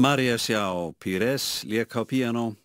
Maria Sjá Pires lék á píanó,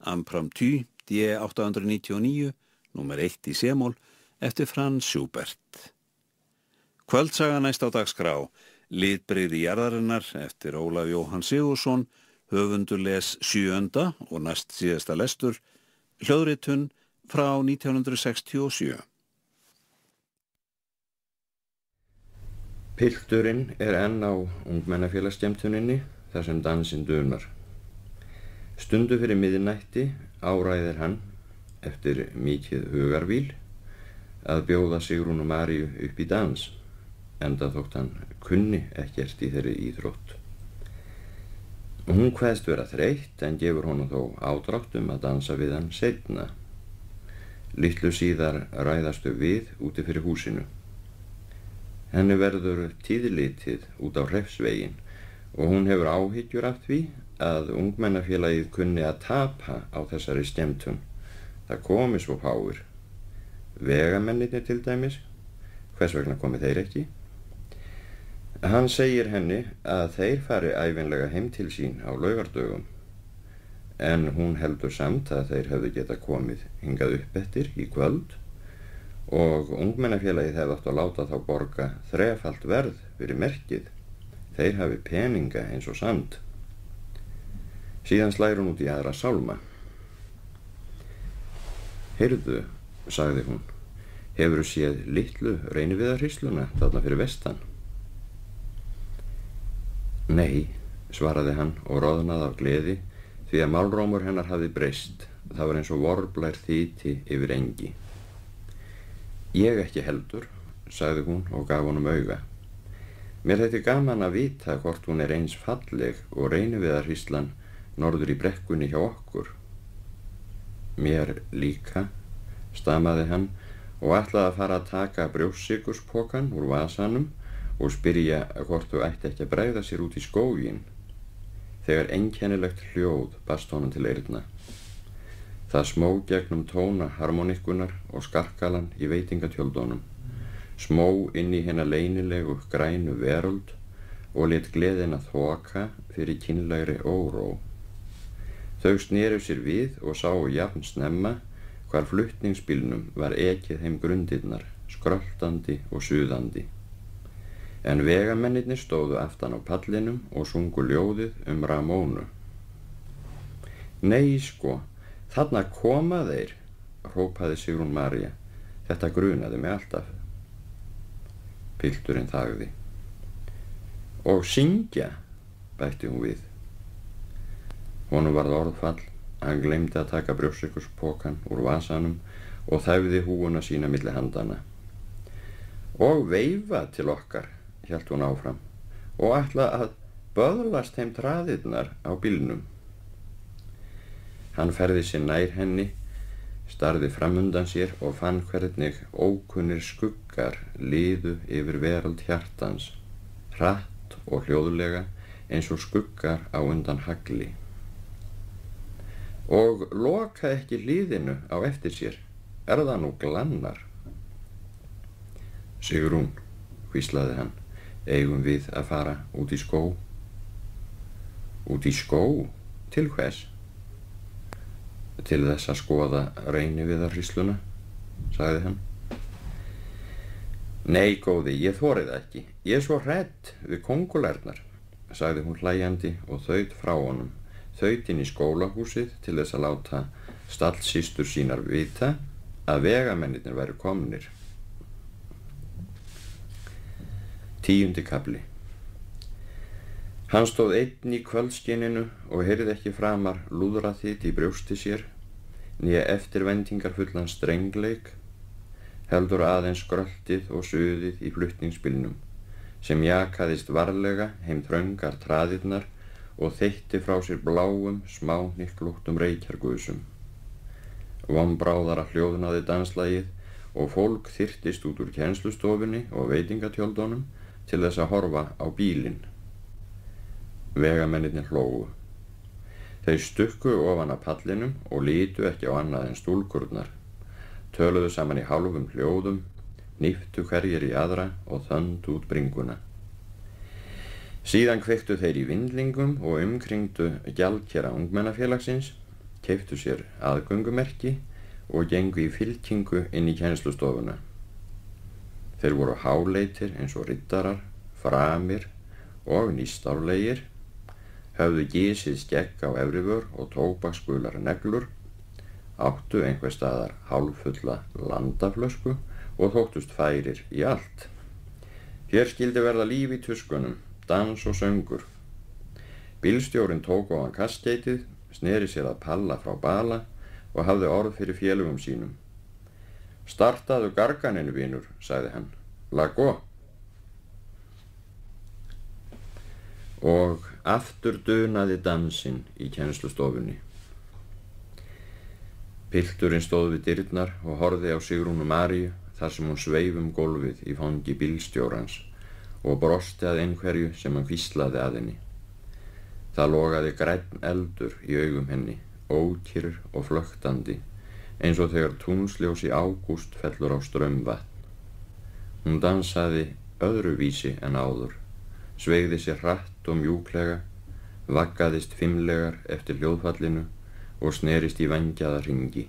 Impromptu, D899, númer 1 í C-moll, eftir Franz Schubert. Kvöldsaga næst á dagskrá, Litbrigði jarðarinnar eftir Ólaf Jóhann Sigurðsson, höfundur les 7. og næst síðasta lestur, hljóðritun frá 1967. Pilturinn enn á ungmennafélagsskemmtuninni þar sem dansinn dunar. Stundu fyrir miðnætti áræðir hann, eftir mikið hugarvíl, að bjóða Sigrúnu Maríu upp í dans, enda þótt hann kunni ekkert í þeirri íþrótt. Hún kveðst vera þreytt en gefur honum þó ádrátt að dansa við hann seinna. Litlu síðar ræðastu við úti fyrir húsinu. Henni verður tíðlitið út á Hreppsveginn og hún hefur áhyggjur af því að ungmennafélagið kunni að tapa á þessari skemmtun. Það komi svo fáir. Vegamennirnir til dæmis, hvers vegna komi þeir ekki? Hann segir henni að þeir fari ævinlega heim til sín á laugardögum, en hún heldur samt að þeir hefðu geta komið hingað upp eftir í kvöld og ungmennafélagið hefði átt að láta þá borga 3-falt verð fyrir merkið. Þeir hafi peninga eins og sand. Síðan slær hún út í aðra sálma. Heyrðu, sagði hún, hefurðu séð litlu Reyniviðarhrísluna þarna fyrir vestan? Nei, svaraði hann og roðnaði af gleði því að málrómur hennar hafði breyst. Það var eins og vorblær þyti yfir engi. Ég ekki heldur, sagði hún og gaf honum auga. Mér þætti gaman að vita hvort hún eins falleg og Reyniviðarhríslan norður í brekkunni hjá okkur. Mér líka, stamaði hann og ætlaði að fara að taka brjóssykurspokann úr vasanum og spyrja hvort þú ætti ekki að bregða sér út í skóginn, þegar einkennilegt hljóð barst honum til eyrna. Það smó gegnum tóna harmonikkunar og skarkalan í veitingatjöldunum, smó inn í hina leynilegu grænu veröld og lét gleðina þoka fyrir kynlegri óró. Þau sneru sér við og sáu jafn snemma hvar flutningsbílnum var ekið heim grundirnar, skröltandi og suðandi. En vegamennirnir stóðu aftan á pallinum og sungu ljóðið Ramónu. Nei sko, þarna koma þeir, hrópaði Sigrún María. Þetta grunaði mig alltaf. Pilturinn þagði. Og syngja, bætti hún við. Honum varð orðfall, hann gleymdi að taka brjóssykurspokann úr vasanum og þæfði húuna sína milli handana. Og veifa til okkar, hélt hún áfram, og ætla að böðlast heim traðirnar á bílnum. Hann færði sér nær henni, starði framundan sér og fann hvernig ókunnir skuggar liðu yfir veröld hjartans, hratt og hljóðlega eins og skuggar á undan hagli. Og loka ekki hlíðinu á eftir sér, það nú glannar? Sigrún, hvíslaði hann, eigum við að fara út í skó? Út í skó? Til hvers? Til þess að skoða Reyniviðarhrísluna, sagði hann. Nei, góði, ég þori það ekki. Ég svo hrædd við kóngulærnar, sagði hún hlæjandi og þaut frá honum. Þaut inn í skólahúsið til þess að láta stallsystur sínar vita að vegamennirnir væru komnir. 10. kafli. Hann stóð einn í kvöldskinninu og heyrði ekki framar lúðra þitt í brjósti sér, né eftirvæntingarfullan strengleik, heldur aðeins skröltið og suðið í flutningsbílnum, sem jakaðist varlega heim þröngar traðirnar og þeytti frá sér bláum, smáhnyklóttum reykjarguðsum. Vonbráðara hljóðnaði danslagið og fólk þyrptist út úr kennslustofunni og veitingatjöldunum til þess að horfa á bílinn. Vegamennirnir hlógu. Þeir stukku ofan af pallinum og litu ekki á annað en stúlkurnar, töluðu saman í hálfum hljóðum, hníptu hverjir í aðra og þöndu út bringuna. Síðan kveiktu þeir í vindlingum og umkringdu gjaldkera ungmennafélagsins, keyptu sér aðgöngumerki og gengu í fylkingu inn í kennslustofuna. Þeir voru háleitir eins og riddarar, framir og nýstárlegir, höfðu gisið skegg á efrivör og tóbaksgular neglur, áttu einhver staðar hálffulla landaflösku og þóttust færir í allt. Hér skildi verða líf í tuskunum, dans og söngur. Bílstjórinn tók á hann kaskeitið, sneri sér að palla frá bala og hafði orð fyrir félögum sínum. Startaðu garganinu, vinur, sagði hann. Lagó. Og aftur dunaði dansinn í kennslustofunni. Pilturinn stóð við dyrnar og horfði á Sigrúnu Maríu þar sem hún sveif gólfið í fangi bílstjórans og brosti að einhverju sem hann hvíslaði að henni. Það logaði grænn eldur í augum henni, ókyrr og flöktandi, eins og þegar túnsljós í ágúst fellur á straumvatn. Hún dansaði öðruvísi en áður, sveigði sér hratt og mjúklega, vaggaðist fimlegar eftir hljóðfallinu og snerist í vængjaða hringi.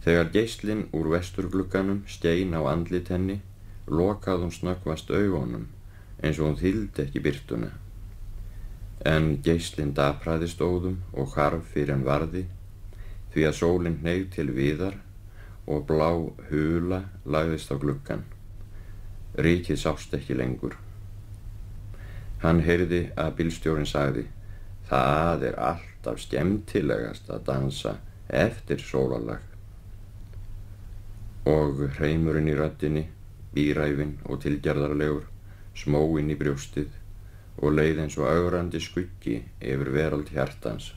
Þegar geislinn úr vesturglugganum skein á andlit henni, lokað hún snöggvast augunum eins og hún þyldi ekki birtuna. En geislinn dapraði stóðum og hvarf fyrir en varði, því að sólin hneig til viðar og blá hula lagðist á gluggan. Rykið sást ekki lengur. Hann heyrði að bílstjórinn sagði: Það alltaf skemmtilegast að dansa eftir sólarlag. Og hreimurinn í röddinni, bíræfinn og tilgerðarlegur, smó inn í brjóstið og leið eins og ögrandi skuggi yfir veröld hjartans.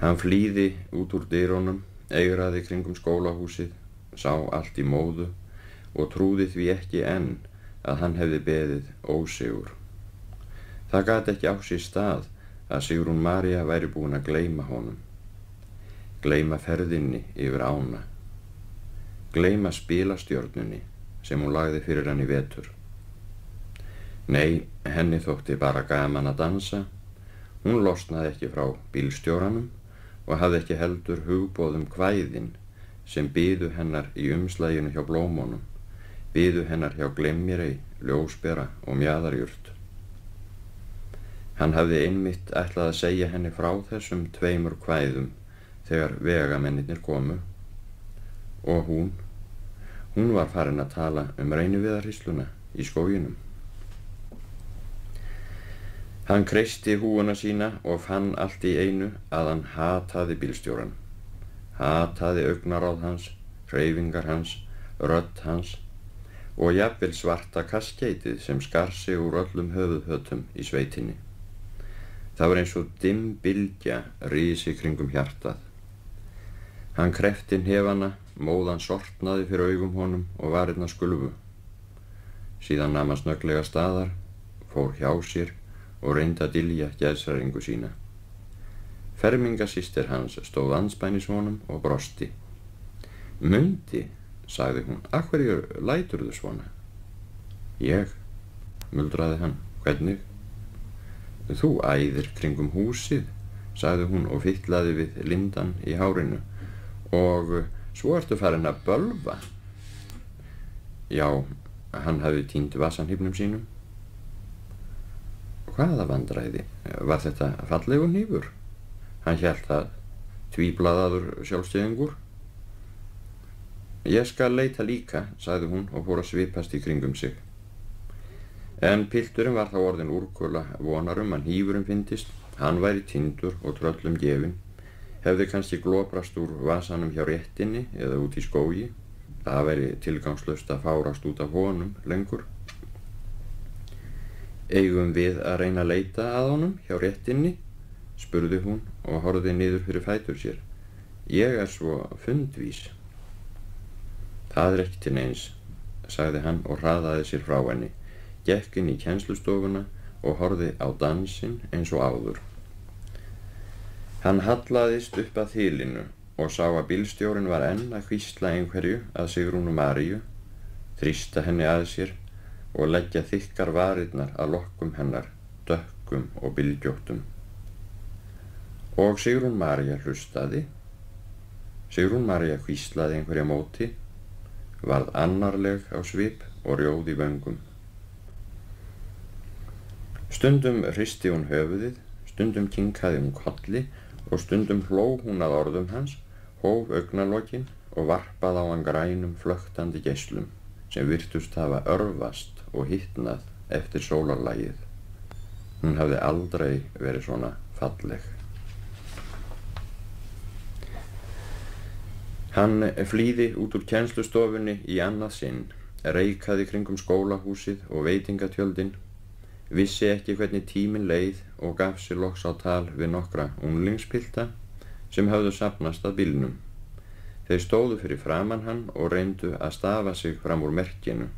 Hann flýði út úr dyrunum, eigraði kringum skólahúsið, sá allt í móðu og trúði því ekki enn að hann hefði beðið ósigur. Það gat ekki á sér stað að Sigrún María væri búin að gleyma honum, gleyma ferðinni yfir ána, gleyma spilastjörnunni sem hún lagði fyrir hann í vetur. Nei, henni þótti bara gaman að dansa. Hún losnaði ekki frá bílstjóranum og hafði ekki heldur hugboð kvæðin sem biðu hennar í umslaginu hjá blómunum, biðu hennar hjá Glemmirey, ljósbera og mjaðarjurt. Hann hafði einmitt ætlað að segja henni frá þessum 2 kvæðum þegar vegamennirnir komu og hún var farin að tala reyniviðarhrísluna í skóginum. Hann kreisti húfuna sína og fann allt í einu að hann hataði bílstjóran, hataði augnaráð hans, hreyfingar hans, rödd hans og jafnvel svarta kaskeitið sem skar sig úr öllum höfuðhötum í sveitinni. Það var eins og dimm bylgja risi kringum hjartað. Hann kreppti hnefana, móðan sortnaði fyrir augum honum og varirnar skulfu. Síðan nam hann snögglega staðar, fór hjá sér og reyndi að dylja geðshræringu sína. Fermingasystir hans stóð andspænis honum og brosti. Mundi, sagði hún, af hverju læturðu svona? Ég, muldraði hann, hvernig? Þú æðir kringum húsið, sagði hún og fitlaði við lindan í hárinu, og svo ertu farin að bölva. Já, hann hafði týnt vasanhnífnum sínum. Hvaða vandræði? Var þetta fallegur hnífur? Hann hélt það, tvíblaðaður sjálfstíðingur. Ég skal leita líka, sagði hún og fór að svipast í kringum sig. En pilturinn var þá orðinn úrkula vonarum að hnífurinn fyndist, hann væri týndur og tröllum gefinn, hefði kannski gloprast úr vasanum hjá réttinni eða út í skógi. Það væri tilgangslaust að fárast út af honum lengur. Eigum við að reyna að leita að honum hjá réttinni? Spurði hún og horfði niður fyrir fætur sér. Ég svo fundvís. Það ekki til neins, sagði hann og hraðaði sér frá henni, gekk inn í kennslustofuna og horfði á dansinn eins og áður. Hann hallaðist upp að þilinu og sá að bílstjórinn var enn að hvísla einhverju að Sigrúnu Maríu, þrýsta henni að sér og leggja þykkar varirnar að lokkum hennar, dökkum og bylgjóttum. Og Sigrún María hlustaði. Sigrún María hvíslaði einhverja móti, varð annarleg á svip og rjóð í vöngum. Stundum hristi hún höfuðið, stundum kinkaði hún kolli og stundum hló hún að orðum hans, hóf augnalokin og varpað á hann grænum flöktandi geislum sem virtust hafa örvast og hitnað eftir sólarlagið. Hún hafði aldrei verið svona falleg. Hann flýði út úr kennslustofunni í annað sinn, reikaði kringum skólahúsið og veitingatjöldin, vissi ekki hvernig tíminn leið og gaf sér loks á tal við nokkra unglingspilta sem höfðu safnast að bílnum. Þeir stóðu fyrir framan hann og reyndu að stafa sig fram úr merkinu.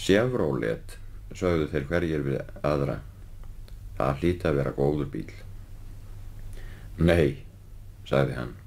Chevrolet, sögðu þeir hverjir við aðra. Það hlýt að vera góður bíl. Nei, sagði hann.